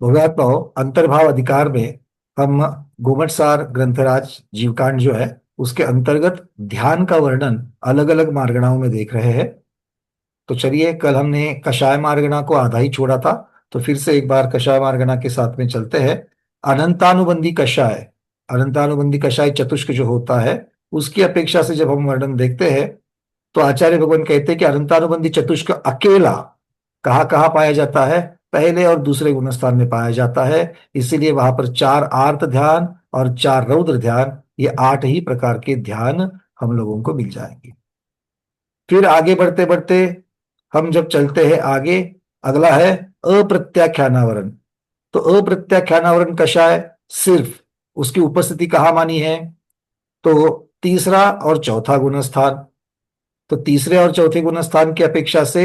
भोगात्माओं अंतर्भाव अधिकार में हम गोमटसार ग्रंथराज जीवकांड जो है उसके अंतर्गत ध्यान का वर्णन अलग अलग मार्गणाओं में देख रहे हैं। तो चलिए, कल हमने कषाय मार्गणा को आधा ही छोड़ा था, तो फिर से एक बार कषाय मार्गणा के साथ में चलते हैं। अनंतानुबंधी कषाय, अनंतानुबंधी कषाय चतुष्क जो होता है उसकी अपेक्षा से जब हम वर्णन देखते हैं तो आचार्य भगवान कहते हैं कि अनंतानुबंधी चतुष्क अकेला कहाँ कहाँ पाया जाता है, पहले और दूसरे गुणस्थान में पाया जाता है। इसीलिए वहां पर चार आर्त ध्यान और चार रौद्र ध्यान, ये आठ ही प्रकार के ध्यान हम लोगों को मिल जाएंगे। फिर आगे बढ़ते बढ़ते हम जब चलते हैं आगे, अगला है अप्रत्याख्यानावरण। तो अप्रत्याख्यानावरण कषाय सिर्फ उसकी उपस्थिति कहाँ मानी है, तो तीसरा और चौथा गुणस्थान। तो तीसरे और चौथे गुण स्थान की अपेक्षा से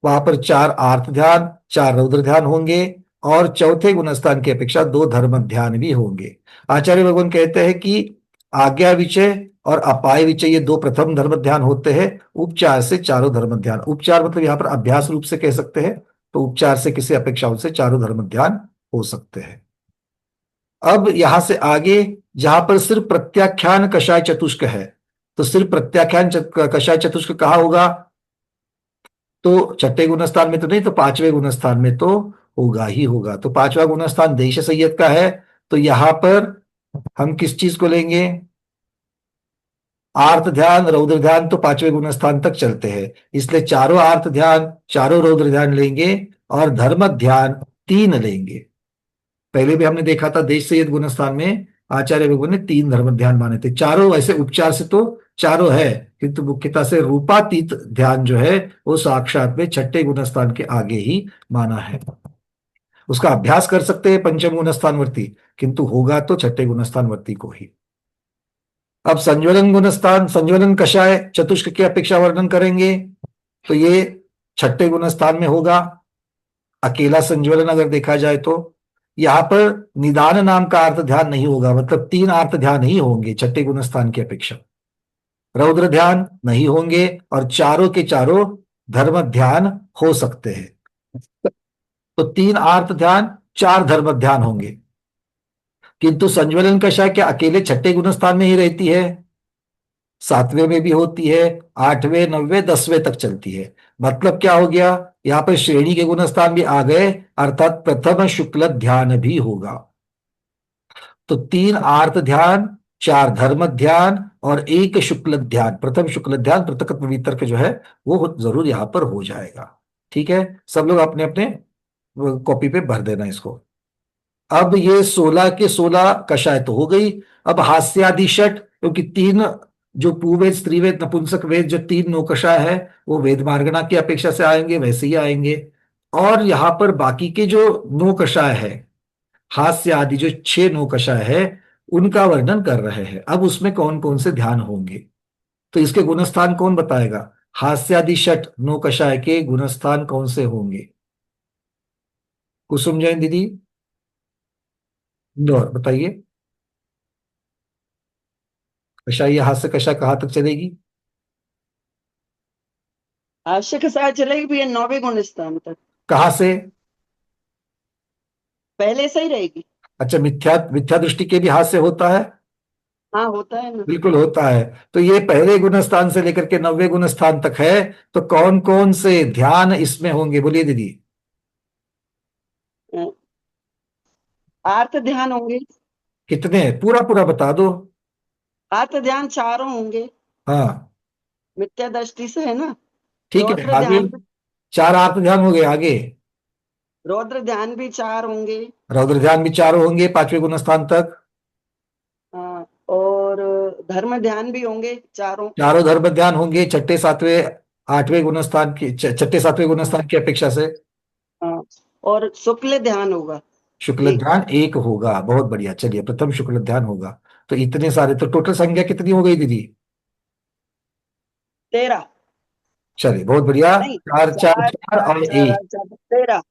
वहां पर चार आर्त ध्यान, चार रौद्र ध्यान होंगे, और चौथे गुण स्थान की अपेक्षा दो धर्म ध्यान भी होंगे। आचार्य भगवान कहते हैं कि आज्ञा विचय और अपाय विचय ये दो प्रथम धर्म ध्यान होते हैं। उपचार से चारों धर्म ध्यान, उपचार मतलब यहाँ पर अभ्यास रूप से कह सकते हैं, तो उपचार से किसी अपेक्षाओं से चारों धर्म ध्यान हो सकते हैं। अब यहां से आगे जहां पर सिर्फ प्रत्याख्यान कषाय चतुष्क है, तो सिर्फ प्रत्याख्यान कषाय चतुष्क कहाँ होगा, तो छठे गुणस्थान में तो नहीं, तो पांचवें गुणस्थान में तो होगा ही होगा। तो पांचवा गुणस्थान देश सैयद का है, तो यहां पर हम किस चीज को लेंगे, आर्त ध्यान रौद्र ध्यान तो पांचवें गुणस्थान तक चलते हैं, इसलिए चारों आर्त ध्यान चारों रौद्र ध्यान लेंगे और धर्म ध्यान तीन लेंगे। पहले भी हमने देखा था देश सैयद गुणस्थान में आचार्य भगवान ने तीन धर्म ध्यान माने थे। चारों वैसे उपचार से तो चारों है, किंतु मुख्यतः से रूपातीत ध्यान जो है वो साक्षात में छठे गुणस्थान के आगे ही माना है। उसका अभ्यास कर सकते हैं पंचम गुणस्थानवर्ती, किंतु होगा तो छठे गुणस्थानवर्ती को ही। अब संज्वलन गुणस्थान, संज्वलन कषाय चतुष्क की अपेक्षा वर्णन करेंगे, तो ये छठे गुणस्थान में होगा। अकेला संज्वलन अगर देखा जाए तो यहां पर निदान नाम का अर्थ ध्यान नहीं होगा, मतलब तीन अर्थ ध्यान ही होंगे छठे गुणस्थान की अपेक्षा। रौद्र ध्यान नहीं होंगे और चारों के चारों धर्म ध्यान हो सकते हैं। तो तीन आर्त ध्यान चार धर्म ध्यान होंगे, किंतु संज्वलन कषाय क्या अकेले छठे गुणस्थान में ही रहती है, सातवें में भी होती है, आठवें नौवें दसवें तक चलती है। मतलब क्या हो गया, यहां पर श्रेणी के गुणस्थान भी आ गए, अर्थात प्रथम शुक्ल ध्यान भी होगा। तो तीन आर्त ध्यान, चार धर्म ध्यान और एक शुक्ल ध्यान, प्रथम शुक्ल ध्यान पृथक वितर्क जो है वो जरूर यहां पर हो जाएगा। ठीक है, सब लोग अपने अपने कॉपी पे भर देना इसको। अब ये 16 के 16 कषाय तो हो गई। अब हास्यादि षट, क्योंकि तीन जो पूवेद स्त्रीवेद नपुंसक वेद जो तीन नौकषाय है वो वेद मार्गणा की अपेक्षा से आएंगे, वैसे ही आएंगे। और यहां पर बाकी के जो नौकषाय है, हास्य आदि जो छह नौकषाय है, उनका वर्णन कर रहे हैं। अब उसमें कौन कौन से ध्यान होंगे, तो इसके गुणस्थान कौन बताएगा, हास्यादि षट नौकषाय के गुणस्थान कौन से होंगे, कुसुम जैन दीदी इंदौर बताइए। कषाय या हास्य कषाय कहाँ तक चलेगी, आवश्यक सहाय चलेगी भैया 9वें गुण स्थान तक। कहाँ से, पहले से ही रहेगी। अच्छा, मिथ्या मिथ्या दृष्टि के भी हास्य होता है, हाँ होता है ना। बिल्कुल होता है। तो ये पहले गुण स्थान से लेकर के नौवे गुण स्थान तक है, तो कौन कौन से ध्यान इसमें होंगे बोलिए दीदी। आर्त ध्यान होंगे। कितने, पूरा पूरा बता दो। आर्त ध्यान चारों होंगे, हाँ मिथ्या दृष्टि से है ना। ठीक है, रौद्र आगे ध्यान, चार आत्म ध्यान हो गए आगे, रौद्र ध्यान भी चार होंगे। रौद्र ध्यान भी चारों होंगे पांचवें गुण स्थान तक। और धर्म ध्यान भी होंगे चारों। चारों धर्म ध्यान होंगे छठे सातवें आठवें गुण स्थान की, छठे सातवें गुण हाँ, स्थान की अपेक्षा से। हाँ, और शुक्ल ध्यान होगा शुक्ल एक। ध्यान एक होगा, बहुत बढ़िया। चलिए, प्रथम शुक्ल ध्यान होगा। तो इतने सारे, तो टोटल संख्या कितनी हो गई दीदी, 13। चलिए बहुत बढ़िया। नहीं, चार चार चार चार चार और चार एक, आठ, चार 13।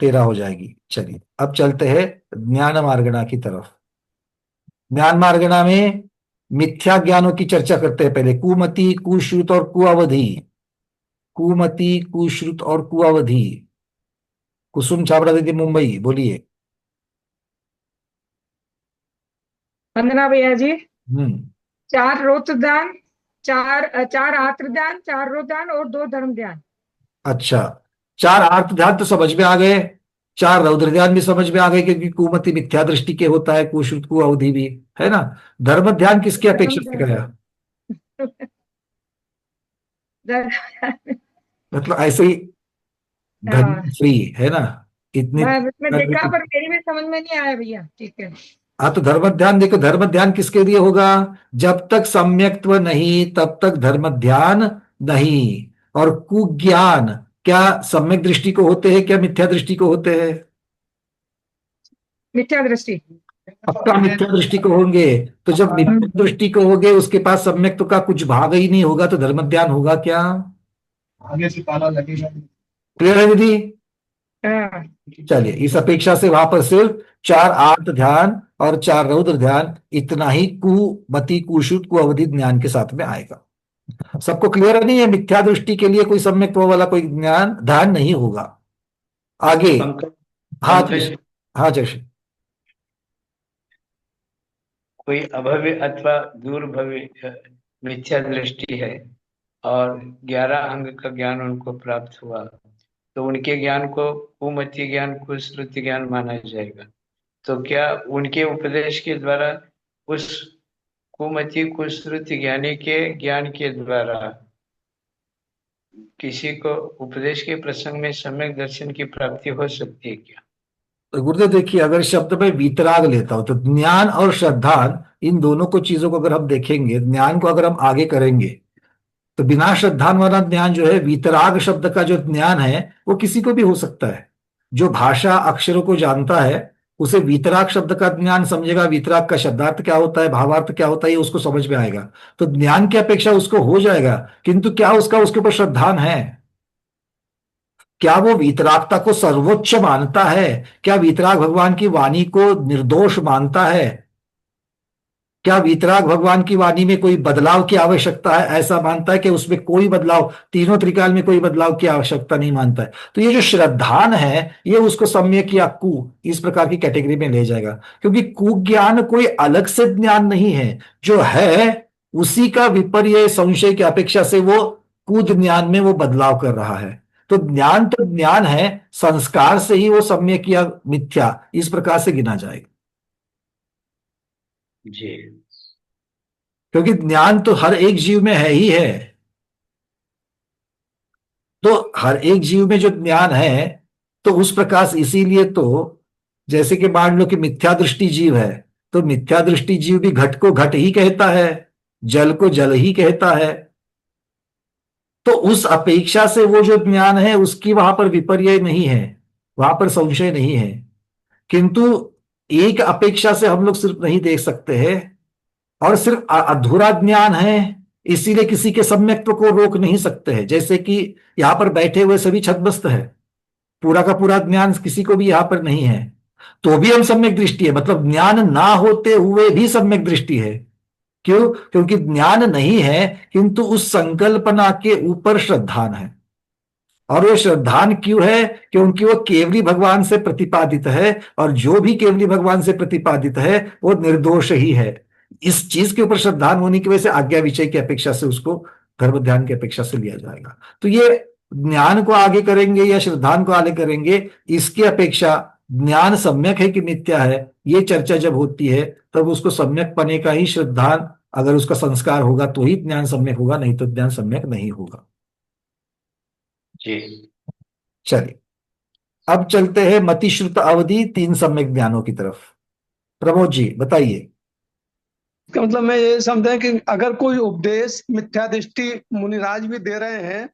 13 हो जाएगी। चलिए अब चलते हैं ज्ञान मार्गणा की तरफ। ज्ञान मार्गणा में मिथ्या ज्ञानों की चर्चा करते हैं पहले, कुमति कुश्रुत और कुअवधि। कुमति कुश्रुत और कुअवधि, कुसुम छाबड़ा दीदी मुंबई बोलिए। वंदना भैया जी। हम्म 4 रौद्र ध्यान, 4 आत्र ध्यान, 4 रौद्र ध्यान और 2 धर्म ध्यान। अच्छा, 4 आर्त ध्यान तो समझ में आ गए, 4 रौद्र ध्यान भी समझ में आ गए, क्योंकि कुमति मिथ्या दृष्टि के होता है, कुश्रुत को अवधि भी, है ना। धर्म ध्यान किसके धर्म अपेक्षा से ध्यान। गया? धर्म। मतलब ऐसे ही हाँ, धन फ्री, है ना, इतनी। मैं देखा पर मेरी भी समझ में नहीं आया भैया। ठीक है। हाँ, तो धर्म ध्यान देखो, धर्म ध्यान किसके लिए होगा? जब तक सम्यक्त्व नहीं तब तक धर्म ध्यान नहीं। और कुज्ञान क्या सम्यक दृष्टि को होते हैं, क्या मिथ्या दृष्टि को होते हैं? मिथ्या दृष्टि। पक्का मिथ्या दृष्टि को होंगे। तो जब मिथ्या हम्म। दृष्टि को होगे, उसके पास सम्यक्त्व का कुछ भाग ही नहीं होगा, तो धर्म ध्यान होगा क्या? आगे से ताला लगेगा। क्लियर है दीदी? हाँ। चलिए, इस अपेक्षा से वहां पर सिर्फ 4 आर्त ध्यान और 4 रौद्र ध्यान, इतना ही कुमति कुश्रुत को अवधि ज्ञान के साथ में आएगा। सबको क्लियर है? नहीं है, मिथ्या दृष्टि के लिए कोई सम्यक वाला कोई ज्ञान ध्यान नहीं होगा। आगे। पंकज हाँ पंकज हाँ जैसे। कोई अभव्य अथवा दूरभव्य मिथ्या दृष्टि है और 11 अंग का ज्ञान उनको प्राप्त हुआ, तो उनके ज्ञान को कुमति ज्ञान कुश्रुति ज्ञान माना जाएगा। तो क्या उनके उपदेश के द्वारा उस कुमति कुश्रुति ज्ञानी के ज्ञान के द्वारा किसी को उपदेश के प्रसंग में सम्यक दर्शन की प्राप्ति हो सकती है क्या? तो गुरुदेव देखिए, अगर शब्द में वीतराग लेता हूं, तो ज्ञान और श्रद्धान, इन दोनों को चीजों को अगर हम देखेंगे, ज्ञान को अगर हम आगे करेंगे, तो बिना श्रद्धान वाला ज्ञान जो है, वीतराग शब्द का जो ज्ञान है, वो किसी को भी हो सकता है। जो भाषा अक्षरों को जानता है, उसे वीतराग शब्द का ज्ञान समझेगा, वीतराग का शब्दार्थ क्या होता है, भावार्थ क्या होता है, ये उसको समझ में आएगा। तो ज्ञान की अपेक्षा उसको हो जाएगा। किंतु क्या उसका उसके ऊपर श्रद्धान है? क्या वो वीतरागता को सर्वोच्च मानता है? क्या वीतराग भगवान की वाणी को निर्दोष मानता है? क्या वीतराग भगवान की वाणी में कोई बदलाव की आवश्यकता है, ऐसा मानता है कि उसमें कोई बदलाव, तीनों त्रिकाल में कोई बदलाव की आवश्यकता नहीं मानता है? तो ये जो श्रद्धान है, ये उसको सम्यक या कु, इस प्रकार की कैटेगरी में ले जाएगा। क्योंकि कुज्ञान कोई अलग से ज्ञान नहीं है, जो है उसी का विपर्य संशय की अपेक्षा से वो कुद ज्ञान में वो बदलाव कर रहा है। तो ज्ञान तो ज्ञान है, संस्कार से ही वो सम्यक या मिथ्या इस प्रकार से गिना जाएगा। जी। क्योंकि ज्ञान तो हर एक जीव में है ही है। तो हर एक जीव में जो ज्ञान है, तो उस प्रकार से, इसीलिए तो जैसे कि मान लो कि मिथ्या दृष्टि जीव है, तो मिथ्या दृष्टि जीव भी घट को घट ही कहता है, जल को जल ही कहता है। तो उस अपेक्षा से वो जो ज्ञान है, उसकी वहां पर विपर्य नहीं है, वहां पर संशय नहीं है। किंतु एक अपेक्षा से हम लोग सिर्फ नहीं देख सकते हैं, और सिर्फ अधूरा ज्ञान है, इसीलिए किसी के सम्यक्त्व को रोक नहीं सकते हैं। जैसे कि यहां पर बैठे हुए सभी छद्मस्त है, पूरा का पूरा ज्ञान किसी को भी यहां पर नहीं है, तो भी हम सम्यक दृष्टि है, मतलब ज्ञान ना होते हुए भी सम्यक दृष्टि है। क्यों? क्योंकि ज्ञान नहीं है, किंतु उस संकल्पना के ऊपर श्रद्धान है। और वो श्रद्धान क्यों है? क्योंकि वो केवली भगवान से प्रतिपादित है, और जो भी केवली भगवान से प्रतिपादित है वो निर्दोष ही है। इस चीज के ऊपर श्रद्धान होने की वजह से आज्ञा विषय की अपेक्षा से उसको धर्म ध्यान की अपेक्षा से लिया जाएगा। तो ये ज्ञान को आगे करेंगे या श्रद्धान को आगे करेंगे, इसकी अपेक्षा ज्ञान सम्यक है कि मिथ्या है, ये चर्चा जब होती है, तब उसको सम्यक पने का ही श्रद्धान, अगर उसका संस्कार होगा तो ही ज्ञान सम्यक होगा, नहीं तो ज्ञान सम्यक नहीं होगा। जी। चलिए, अब चलते हैं मतिश्रुत अवधि 3 सम्यक ज्ञानों की तरफ। प्रमोद जी बताइए। इसका मतलब मैं ये समझा कि अगर कोई उपदेश मिथ्या दृष्टि मुनिराज भी दे रहे हैं,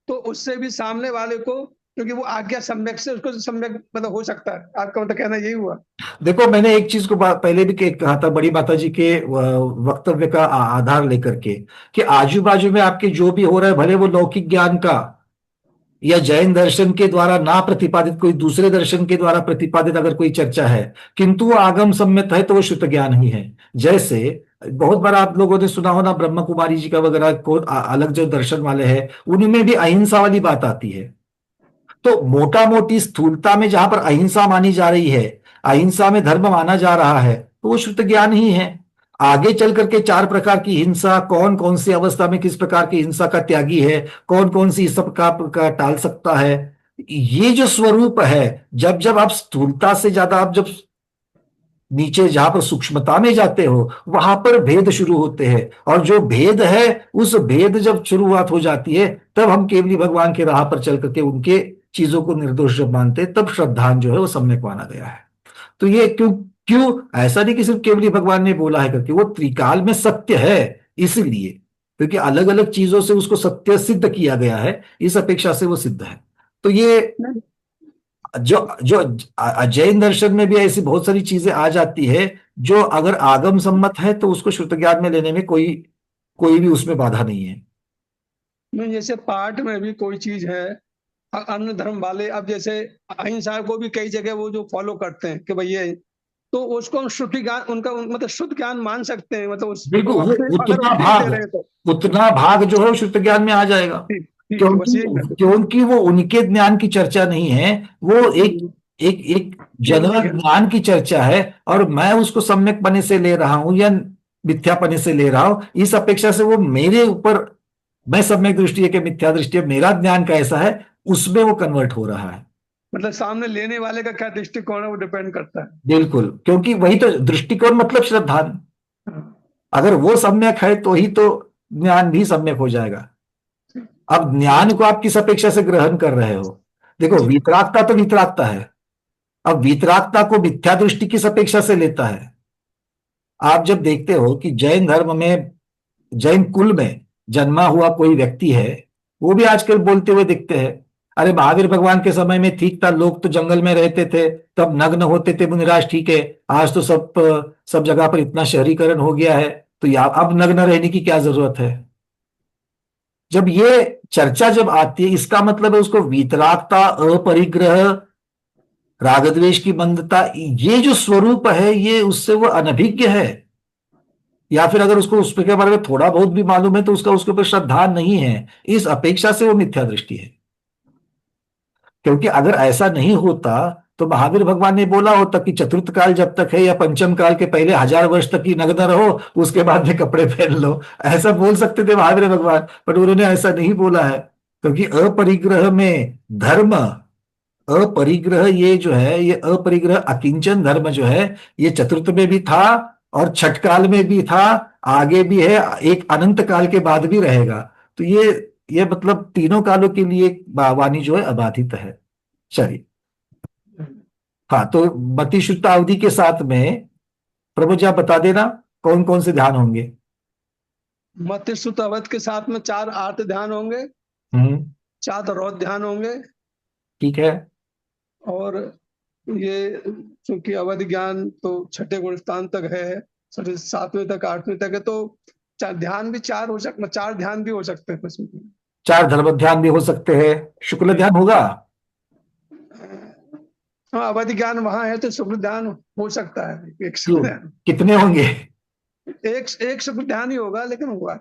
तो उससे भी सामने वाले को, क्योंकि वो आज्ञा सम्यक से उसको सम्यक मतलब हो सकता है। आपका मतलब कहना यही हुआ? देखो, मैंने एक चीज को पहले भी कहा था, बड़ी माता जी के वक्तव्य का आधार लेकर के, कि आजू बाजू में आपके जो भी हो रहा है, भले वो लौकिक ज्ञान का या जैन दर्शन के द्वारा ना प्रतिपादित, कोई दूसरे दर्शन के द्वारा प्रतिपादित अगर कोई चर्चा है, किंतु वो आगम सम्मत है, तो वो शुद्ध ज्ञान ही है। जैसे बहुत बार आप लोगों ने सुना होना, ब्रह्म कुमारी जी का वगैरह को अलग जो दर्शन वाले हैं, उनमें भी अहिंसा वाली बात आती है। तो मोटा मोटी स्थूलता में जहां पर अहिंसा मानी जा रही है, अहिंसा में धर्म माना जा रहा है, तो वो शुद्ध ज्ञान ही है। आगे चल करके 4 प्रकार की हिंसा, कौन कौन सी अवस्था में किस प्रकार की हिंसा का त्यागी है, कौन कौन सी इस सब का टाल सकता है, ये जो स्वरूप है, जब जब आप स्थूलता से ज्यादा आप जब नीचे जहां पर सूक्ष्मता में जाते हो वहां पर भेद शुरू होते हैं, और जो भेद है उस भेद जब शुरुआत हो जाती है तब हम केवली भगवान के राह पर चल करके उनके चीजों को निर्दोष जब मानते हैं, तब श्रद्धान जो है वो सम्यक माना गया है। तो ये क्यों क्यों ऐसा नहीं कि सिर्फ केवली भगवान ने बोला है करके, वो त्रिकाल में सत्य है इसलिए, क्योंकि अलग अलग चीजों से उसको सत्य सिद्ध किया गया है, इस अपेक्षा से वो सिद्ध है। तो ये जो जो जैन दर्शन में भी ऐसी बहुत सारी चीजें आ जाती है जो अगर आगम सम्मत है तो उसको श्रुत ज्ञान में लेने में कोई कोई भी उसमें बाधा नहीं है। नहीं, जैसे पाठ में भी कोई चीज है, अन्य धर्म वाले अब जैसे अहिंसा को भी कई जगह वो जो फॉलो करते हैं कि भाई ये, तो उसको हम श्रुति ज्ञान उनका मतलब शुद्ध ज्ञान मान सकते हैं, मतलब उसको बिल्कुल, वो अगर उतना उपदेश दे भाग रहे हैं तो। उतना भाग जो है वो श्रुत ज्ञान में आ जाएगा, ठीक ठीक है, बस क्योंकि यही है। क्योंकि वो उनके ज्ञान की चर्चा नहीं है, वो एक एक एक जनरल ज्ञान की चर्चा है, और मैं उसको सम्यकपने से ले रहा हूं या मिथ्यापने से ले रहा हूं, इस अपेक्षा से वो मेरे ऊपर, मैं सम्यक दृष्टि है कि मिथ्या दृष्टि है, मेरा ज्ञान कैसा है उसमें वो कन्वर्ट हो रहा है। मतलब सामने लेने वाले का क्या दृष्टिकोण है वो डिपेंड करता है। बिल्कुल, क्योंकि वही तो दृष्टिकोण मतलब श्रद्धान, हाँ। अगर वो सम्यक है तो ही तो ज्ञान भी सम्यक हो जाएगा। अब ज्ञान को आप किस अपेक्षा से ग्रहण कर रहे हो, देखो वितरागता तो वितरागता है, अब वितरागता को मिथ्या दृष्टि किस अपेक्षा से लेता है। आप जब देखते हो कि जैन धर्म में, जैन कुल में जन्मा हुआ कोई व्यक्ति है, वो भी आजकल बोलते हुए दिखते हैं, अरे महावीर भगवान के समय में ठीक था, लोग तो जंगल में रहते थे तब नग्न होते थे मुनिराज, ठीक है, आज तो सब सब जगह पर इतना शहरीकरण हो गया है, तो या अब नग्न रहने की क्या जरूरत है। जब ये चर्चा जब आती है, इसका मतलब है उसको वीतरागता, अपरिग्रह, राग द्वेष की मंदता, ये जो स्वरूप है ये उससे वो अनभिज्ञ है, या फिर अगर उसको उसके बारे में थोड़ा बहुत भी मालूम है तो उसका उसके ऊपर श्रद्धा नहीं है, इस अपेक्षा से वो मिथ्या दृष्टि है। क्योंकि अगर ऐसा नहीं होता तो महावीर भगवान ने बोला होता कि चतुर्थ काल जब तक है या पंचम काल के पहले 1000 वर्ष तक ही नग्न रहो, उसके बाद में कपड़े पहन लो, ऐसा बोल सकते थे महावीर भगवान, पर उन्होंने ऐसा नहीं बोला है, क्योंकि अपरिग्रह में धर्म, अपरिग्रह ये जो है, ये अपरिग्रह अकिंचन धर्म जो है, ये चतुर्थ में भी था और छठ काल में भी था, आगे भी है, एक अनंत काल के बाद भी रहेगा। तो ये मतलब तीनों कालों के लिए वाणी जो है अबाधित है। चलिए, हाँ, तो मति शुद्ध अवधि के साथ में प्रभु जी आप बता देना कौन कौन से ध्यान होंगे। मति सुत अवध के साथ में 4 आर्त ध्यान होंगे, हम्म, 4 रौद्र ध्यान होंगे, ठीक है। और ये चूंकि अवधि ज्ञान तो छठे गुण स्थान तक है, 7वें तक 8वें तक है, तो ध्यान भी 4 हो सकते, 4 ध्यान भी हो सकते हैं इसमें। 4 धर्म ध्यान भी हो सकते हैं, शुक्ल ध्यान होगा। हाँ, अवधि ज्ञान वहां है तो शुक्र ध्यान हो सकता है, एक शुक्र क्यों, ध्यान, कितने होंगे। एक शुक्र ध्यान ही होगा लेकिन होगा।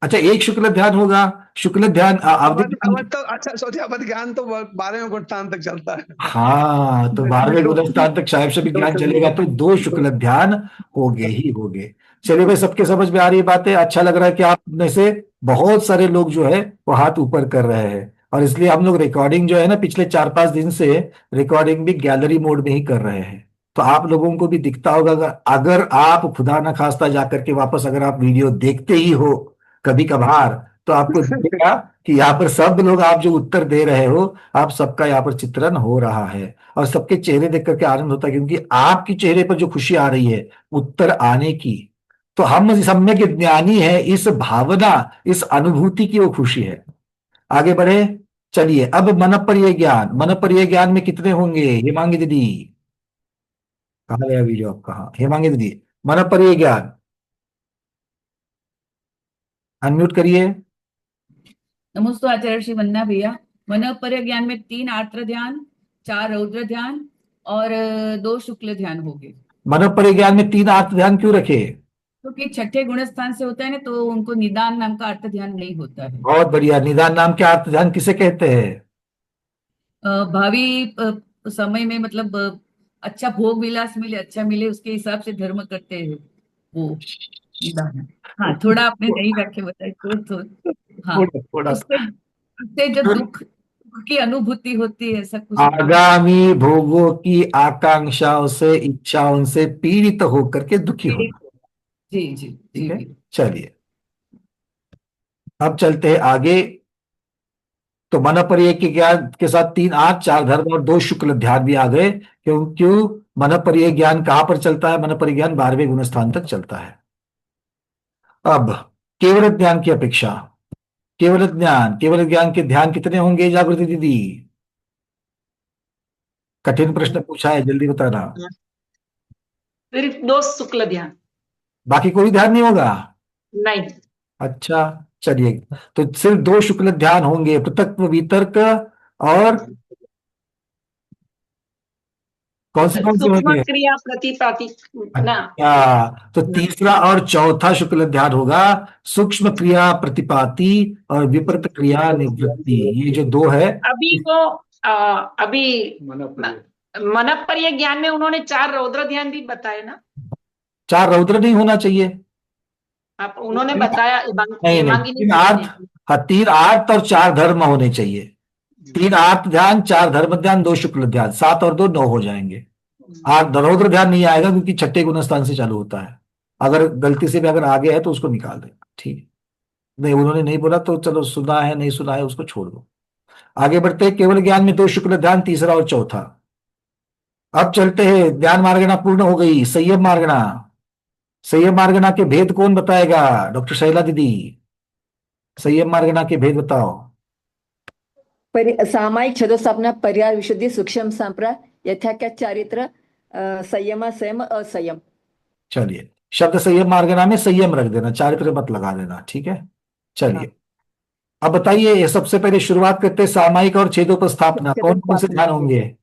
अच्छा, एक शुक्ल ध्यान होगा, शुक्ल ध्यान अवधि अवध अवध तो अच्छा सोचिए, अवध ज्ञान तो 12वें गुण स्थान तक चलता है। हाँ, तो 12वें गुणस्थान तक शायद से भी ज्ञान चलेगा, तो 2 शुक्ल ध्यान होंगे ही होंगे। चलिए भाई, सबके समझ में आ रही बात है, अच्छा लग रहा है कि आप में से बहुत सारे लोग जो है वो हाथ ऊपर कर रहे हैं, और इसलिए हम लोग रिकॉर्डिंग जो है ना पिछले 4-5 दिन से रिकॉर्डिंग भी गैलरी मोड में ही कर रहे हैं, तो आप लोगों को भी दिखता होगा। अगर आप खुदा ना खास्ता जाकर के वापस अगर आप वीडियो देखते ही हो कभी कभार, तो आपको दिखेगा कि यहाँ पर सब लोग आप जो उत्तर दे रहे हो, आप सबका यहाँ पर चित्रण हो रहा है, और सबके चेहरे देख करके आनंद होता है, क्योंकि आपके चेहरे पर जो खुशी आ रही है उत्तर आने की, तो हम सम्यक ज्ञानी है, इस भावना, इस अनुभूति की वो खुशी है। आगे बढ़े, चलिए अब मन पर ये ज्ञान, मन पर ये ज्ञान में कितने होंगे हेमांगी दीदी, कहाँ गया वीडियो आपका, हाँ हेमांगी दीदी, मन पर ये ज्ञान अनम्यूट करिए। नमोस्तु आचार्य श्री वंदना भैया। मन पर ज्ञान में 3 आर्द्र ध्यान, 4 रौद्र ध्यान और 2 शुक्ल ध्यान हो गए। मन पर ज्ञान में 3 आत्म ध्यान क्यों रखे। क्योंकि छठे गुण स्थान से होता है ना, तो उनको निदान नाम का अर्थ ध्यान नहीं होता है। बहुत बढ़िया, निदान नाम के आत्म ध्यान किसे कहते हैं। भावी समय में मतलब अच्छा भोग विलास मिले, अच्छा मिले, उसके हिसाब से धर्म करते हैं। वो दान। हाँ, थोड़ा आपने नई व्याख्या बताई तो हाँ, थोड़ा सा। उससे जो दुख की अनुभूति होती है, ऐसा कुछ। आगामी भोगों की आकांक्षाओं से, इच्छाओं से पीड़ित होकर के दुखी होना। जी जी जी ठीक है, जी। चलिए अब चलते हैं आगे। तो मन पर्याय के ज्ञान के साथ 3 आठ 4 धर्म और 2 शुक्ल ध्यान भी आ गए। क्यों क्यों? मन पर्याय ज्ञान कहां पर चलता है? मन पर्याय ज्ञान 12वें गुण स्थान तक चलता है। अब केवल ज्ञान की अपेक्षा, केवल ज्ञान के ध्यान कितने होंगे जागृति दीदी? कठिन प्रश्न पूछा है, जल्दी बताना। सिर्फ 2 शुक्ल ध्यान। बाकी कोई ध्यान नहीं होगा? नहीं। अच्छा, चलिए। तो सिर्फ 2 शुक्ल ध्यान होंगे, पृथक्व वितर्क और कौन से सूक्ष्म होंगे? क्रिया प्रतिपाती ना। अच्छा, तो तीसरा और चौथा शुक्ल ध्यान होगा सूक्ष्म क्रिया प्रतिपाती और विपरीत क्रिया निवृत्ति। ये जो 2 है। अभी वो अभी मन पर्याय ज्ञान में उन्होंने 4 रौद्र ध्यान भी बताए ना। 4 रौद्र नहीं होना चाहिए। आप उन्होंने बताया नहीं नहीं, हेमांगिनी 3 आर्त। हाँ, 3 आर्त और 4 धर्म होने चाहिए। 3 आर्त ध्यान, 4 धर्म ध्यान, 2 शुक्ल ध्यान, 7 और 2 9 हो जाएंगे। 8 रौद्र ध्यान नहीं आएगा क्योंकि छठे गुण स्थान से चालू होता है। अगर गलती से भी अगर आगे है तो उसको निकाल देना, ठीक है। नहीं, उन्होंने नहीं बोला तो चलो, सुना है नहीं सुना है उसको छोड़ दो। आगे बढ़ते हैं। केवल ज्ञान में 2 शुक्ल ध्यान, तीसरा और चौथा। अब चलते हैं, ध्यान मार्गना पूर्ण हो गई। संयम मार्गना, संयम मार्गना के भेद कौन बताएगा? डॉक्टर शैला दीदी, संयम मार्गना के भेद बताओ। सामायिक छदोस्थापना, पर्याय विशुद्धि, सूक्ष्म संप्राय, यथाख्यात चारित्र, संयम, संयम, असंयम। चलिए, शब्द संयम मार्गना में संयम रख देना, चारित्र मत लगा देना, ठीक है। चलिए, अब बताइए, ये सबसे पहले शुरुआत करते हैं सामायिक और छेदोपस्थापना। कौन कौन से ध्यान होंगे?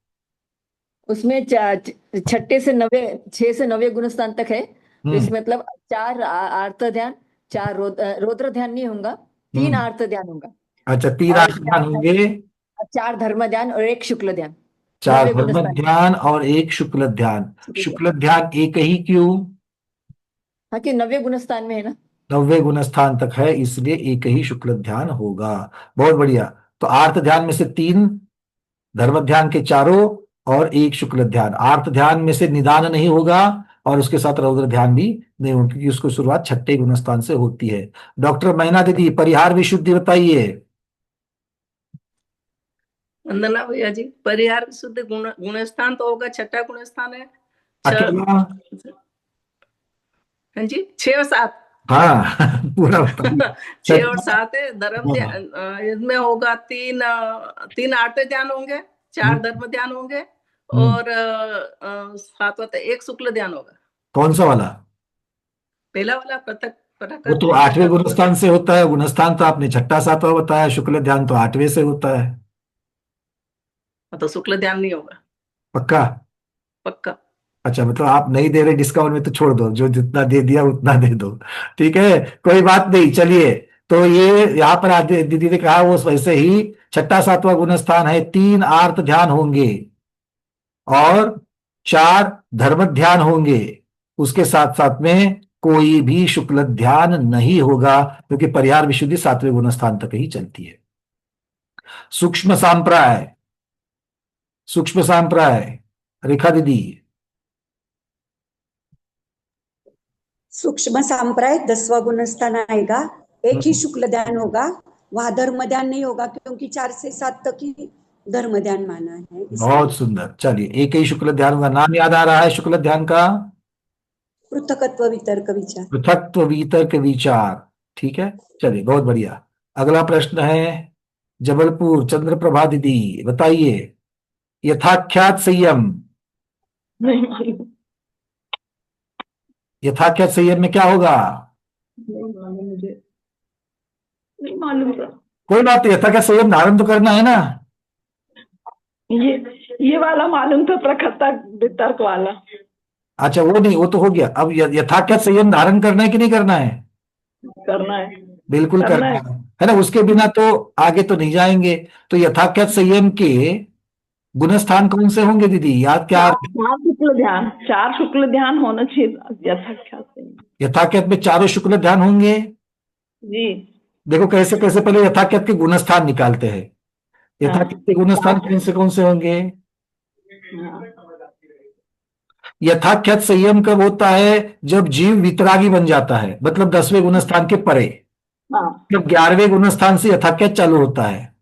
उसमें छठे से 9, 6 से 9 गुण स्थान तक है। तो इसमें मतलब 4 आर्त ध्यान, 4 रौद्र ध्यान नहीं होगा, 3 आर्त ध्यान होगा। अच्छा, 3 और आर्त ध्यान होंगे, 4 धर्म ध्यान और 1 शुक्ल ध्यान। 4 9वें गुण धर्म स्थान। ध्यान और 1 शुक्ल ध्यान। शुक्ल ध्यान एक ही क्यों? हाँ, कि 9वें गुण स्थान में है ना। 9वें गुण स्थान तक है, इसलिए एक ही शुक्ल ध्यान होगा। बहुत बढ़िया। तो आर्त ध्यान में से 3, धर्म ध्यान के 4 और 1 शुक्ल ध्यान। आर्त ध्यान में से निदान नहीं होगा और उसके साथ रौद्र ध्यान भी नहीं होगा क्योंकि उसको शुरुआत छठे गुण स्थान से होती है। डॉक्टर मैना दीदी, परिहार विशुद्धि बताइए। वंदना भैया जी, परिहार शुद्ध गुण स्थान तो होगा, छठा गुण स्थान है। अकेला? हाँ जी, 6 और 7। हाँ पूरा बताइए। 6 और 7 है। धर्म ध्यान इसमें होगा 3 आर्त ध्यान होंगे, 4 धर्म ध्यान होंगे और 7वां 1 शुक्ल ध्यान होगा। कौन सा वाला? पहला वाला पृथक वो तो 8वें गुण स्थान से होता है। गुण स्थान तो आपने छठा 7वां बताया, शुक्ल ध्यान तो 8वें से होता है। तो शुक्ल ध्यान नहीं होगा। पक्का? पक्का। अच्छा, मतलब आप नहीं दे रहे डिस्काउंट में तो छोड़ दो, जो जितना दे दिया उतना दे दो, ठीक है, कोई बात नहीं। चलिए, तो ये यहाँ पर दीदी ने कहा वो वैसे ही छठा 7वां गुण स्थान है। 3 आर्त ध्यान होंगे और 4 धर्म ध्यान होंगे। उसके साथ साथ में कोई भी शुक्ल ध्यान नहीं होगा क्योंकि परिहार विशुद्धि 7वें गुण स्थान तक ही चलती है। सूक्ष्म सांप्राय, सूक्ष्म सांप्राय रेखा दीदी। सूक्ष्म सांप्राय 10वां गुण स्थान आएगा। एक ही शुक्ल ध्यान होगा, वहां धर्म ध्यान नहीं होगा क्योंकि 4 से 7 तक ही धर्म ध्यान माना है। बहुत सुंदर। चलिए, एक ही शुक्ल ध्यान होगा। नाम याद आ रहा है शुक्ल ध्यान का? पृथकत्व वितर्क विचार। पृथक्त्व वितर्क विचार, ठीक है। चलिए, बहुत बढ़िया। अगला प्रश्न है जबलपुर चंद्रप्रभा दीदी, बताइए यथाख्यात संयम। नहीं मालूम। यथाख्यात संयम में क्या होगा? नहीं मालूम मुझे, नहीं मालूम। कोई बात नहीं, यथाख्यात संयम धारण तो करना है ना। ये वाला मालूम था, प्रकृतक वितर्क वाला। अच्छा, वो नहीं, वो तो हो गया। अब यथाख्यात संयम धारण करना है कि नहीं करना है? करना है। बिल्कुल करना है ना। उसके बिना तो आगे तो नहीं जाएंगे। तो यथाख्यात संयम के गुण स्थान कौन से होंगे दीदी, याद क्या? 4 शुक्ल ध्यान, 4 शुक्ल ध्यान होना चाहिए यथाख्यात संयम। यथाख्यात में चारों शुक्ल ध्यान होंगे। जी। देखो कैसे कैसे, पहले यथाख्यात के गुणस्थान निकालते हैं। यथाख्यात के गुणस्थान कौन से होंगे? यथाख्यात संयम कब होता है? जब जीव वितरागी बन जाता है, मतलब 10वें गुणस्थान के परे। जब 11वें गुणस्थान से यथाख्यात चालू होता है,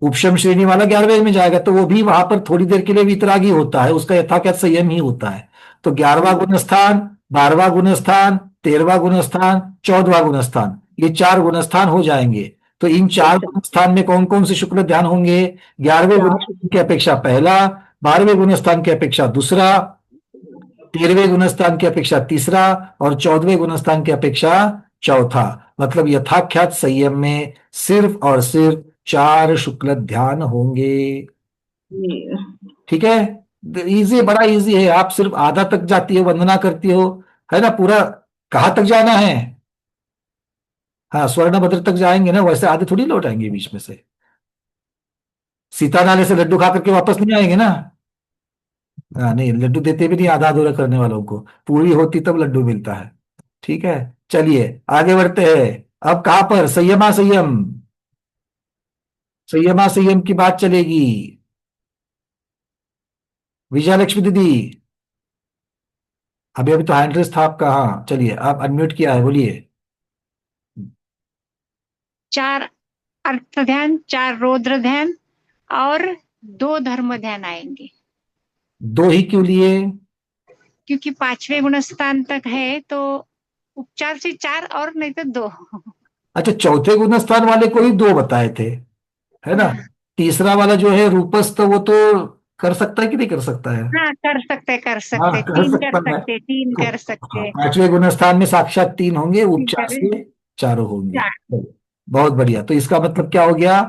उपशम श्रेणी वाला 11वें में जाएगा, तो वो भी वहां पर थोड़ी देर के लिए वितरागी होता है, उसका यथाख्यात संयम ही होता है। तो 11वां गुणस्थान, 12वां गुणस्थान, 13वां गुणस्थान, 14वां गुणस्थान, ये 4 गुणस्थान हो जाएंगे। तो इन 4 गुणस्थान में कौन कौन से शुक्ल ध्यान होंगे? 11वें गुणस्थान की अपेक्षा पहला, 12वें गुणस्थान की अपेक्षा दूसरा, 13वें गुणस्थान की अपेक्षा तीसरा और 14वें गुणस्थान की अपेक्षा चौथा। मतलब यथाख्यात संयम में सिर्फ और सिर्फ 4 शुक्ल ध्यान होंगे। ठीक है, इजी, बड़ा इजी है। आप सिर्फ आधा तक जाती हो, वंदना करती हो, है ना? पूरा कहाँ तक जाना है? हाँ, स्वर्णभद्र तक जाएंगे ना, वैसे आधे थोड़ी लौट आएंगे बीच में से। सीता नाले से लड्डू खा करके वापस नहीं आएंगे ना। हाँ, नहीं, लड्डू देते भी नहीं आधा अधूरा करने वालों को, पूरी होती तब लड्डू मिलता है। ठीक है, चलिए आगे बढ़ते हैं। अब कहां पर? संयमा संयम, संयमा संयम की बात चलेगी। विजयलक्ष्मी दीदी, अभी अभी तो हैंड रेस था आपका। हाँ चलिए, आप अनम्यूट किया है, बोलिए। 4 अर्थ ध्यान, 4 रौद्र ध्यान और 2 धर्म ध्यान आएंगे। 2 ही क्यों लिए? क्योंकि 5वें गुणस्थान तक है, तो उपचार से 4 और नहीं तो 2। अच्छा, चौथे गुणस्थान वाले को ही 2 बताए थे, है ना? तीसरा वाला जो है रूपस्थ, वो तो कर सकता है कि नहीं कर सकता है? हाँ, कर सकते हाँ, कर 3 कर सकता है। सकते, 3 तो कर सकते। 5वें गुणस्थान में साक्षात 3 होंगे, उपचार करें। से 4 होंगे। 4। चलो, बहुत बढ़िया। तो इसका मतलब क्या हो गया?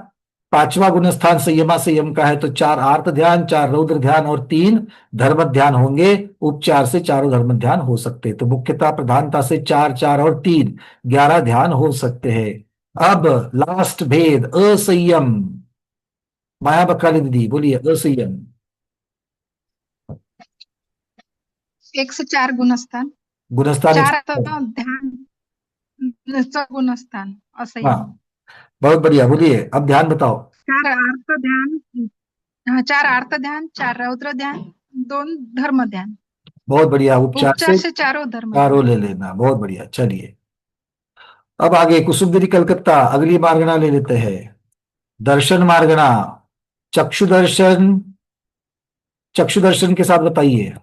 5वां गुणस्थान संयमा संयम का है, तो 4 आर्त ध्यान, 4 रौद्र ध्यान और 3 धर्म ध्यान होंगे। उपचार से 4 धर्म ध्यान हो सकते हैं। तो मुख्यतः प्रधानता से 4 4 और 3 11 ध्यान हो सकते हैं। अब लास्ट भेद, असंयम। माया बकाली दीदी बोलिए, असंयम। 1 से 4 गुणस्थान, गुणस्थान 4 ध्यान, गुणस्थान असंयम। हाँ, बहुत बढ़िया, बोलिए अब ध्यान बताओ। 4 आर्त ध्यान, 4 आर्त ध्यान, 4 रौद्र ध्यान, 2 धर्म ध्यान। बहुत बढ़िया, उपचार उपचार से से 4 धर्म चारों ध्यान। ले लेना, बहुत बढ़िया। चलिए अब आगे कुसुम दीदी कलकत्ता, अगली मार्गना ले लेते हैं। दर्शन मार्गना, चक्षु दर्शन, चक्षु दर्शन के साथ बताइए।